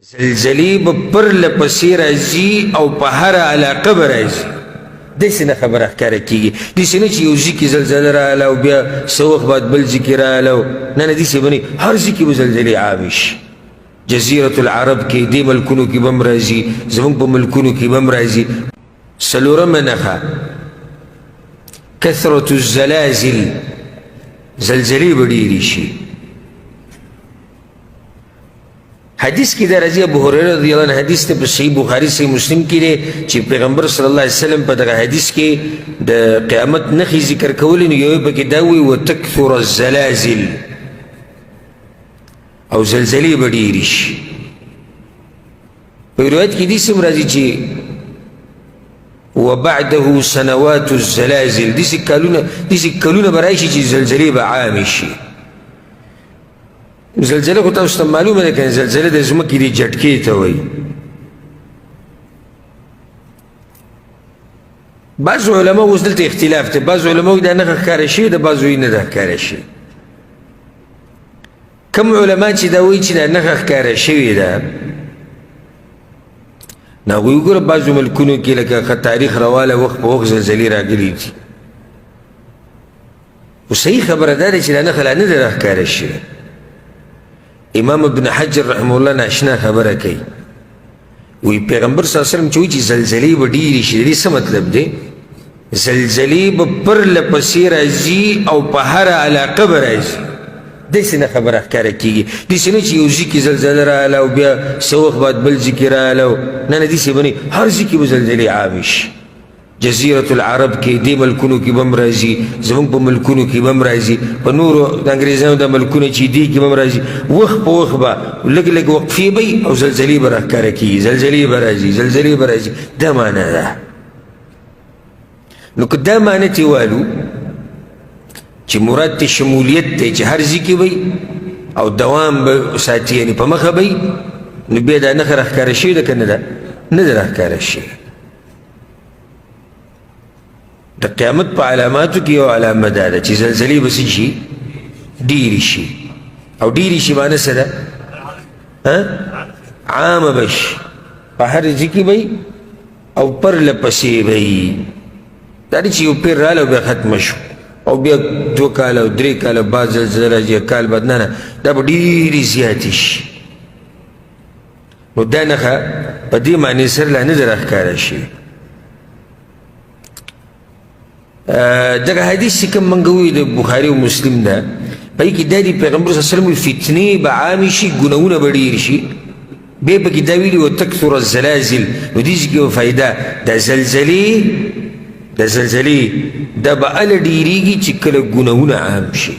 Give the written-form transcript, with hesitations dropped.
زلزلې به پرله پسې راځي او په هره علاقه به راځي. داسې نه خبره ښکاره کېږي، داسې نه چې یو ځای کې زلزله راغله او بیا څه وخت بعد بل ځای کې راغله. نه نه، داسې به نه، هر ځای کې به زلزلې عامې شي. جزیرة العرب کې دې ملکونو کې به هم راځي، زموږ په ملکونو کې به هم راځي. څلورمه نښه کثرة الزلازل، زلزلې به ډېرې شي. حدیث کی دا رضی ابو هريره رضی اللہ عنہ حدیث تے صحیح بخاری صحیح مسلم کی دے چې پیغمبر صلی اللہ علیہ وسلم په دغه حدیث کې د قیامت نخي ذکر کول نو یو پکې دا وی وتکثر الزلازل او زلزلې به ډېرې شي. په روایت کې دې سم راځي چې وبعده سنوات الزلازل، داسې کلونه به راشي چې زلزلې به عامې شي. زلزله خو تاسو ته معلومه ده که زلزله د ځمکې د جټکې ته وایي. بعضو علما اوس دلته اختلاف دی، بعضو علما وایي دا نښه ښکاره شوې ده، بعضو وایي نه ده ښکاره شوې. کوم علما چې دا وایي چې دا نښه ښکاره شوې ده نو هغوی وګوره بعضو ملکونو کې لکه تاریخ رواله وخت په وخت زلزلې راغلي دي. خو صحیح خبره دا ده چې دا نښه لا نه ده ښکاره شوې. امام ابن حجر رحمه الله ناشنا خبره کوي، وی پیغمبر صلی الله علیه وسلم چې وایي چې زلزلې به ډېرې شي، د دې څه مطلب دی؟ زلزلې به پرله پسې راځي او په هره علاقه به راځي. داسې نه خبره ښکاره کېږي، داسې نه چې یو ځای کې زلزله راغله او بیا څه وخت بعد بل ځای کې راغله. نه نه، داسې به نه، هر ځای کې به زلزلې عامې شي. جزیرة العرب کې دې ملکونو کې به هم راځي، زموږ په ملکونو کې به هم راځي، په نورو د انګریزانو د ملکونو چې دې کې به هم راځي. وخت په وخت به لږ لږ وقفې به وي او زلزلې به راښکاره کېږي، زلزلې به راځي، زلزلې به راځي. دا معنی ده. نو که دا معنی ترې والو چې مراد ته شمولیت دی چې هر ځای کې وي او دوام به ساتي، یعنې په مخه به وي، نو بیا دا نښه راښکاره شوې ده که نه ده؟ نه ده راښکاره شوې. د قیامت په علاماتو کې یو علامه دا ده چې زلزلې به څه شي؟ ډېرې شي. او ډېرې شي معنی څه ده؟ عامه به شي، په هر ځای کې به او پرله پسې به وي. دا نه چې یو پیر راغله او بیا ختمه شو او بیا 2 کاله او 3 کاله بعد زلزله راځي، کال بعد. نه نه، دا به ډېرې زیاتې شي. نو دا نښه په دې معنې سره لا نه ده راښکاره شوې. دغه حدیث چې کوم موږ ووایو د بخاري او مسلم ده، په هغې کې دا دي پیغمبر صلی الله علیه وسلم فتنې به عامې شي، ګناهونه به ډېر شي. بیا پکې دا ویلي وتکثر الزلازل، نو دې کې یوه فایده، دا زلزلې دا به هله ډېرېږي چې کله ګناهونه عام شي.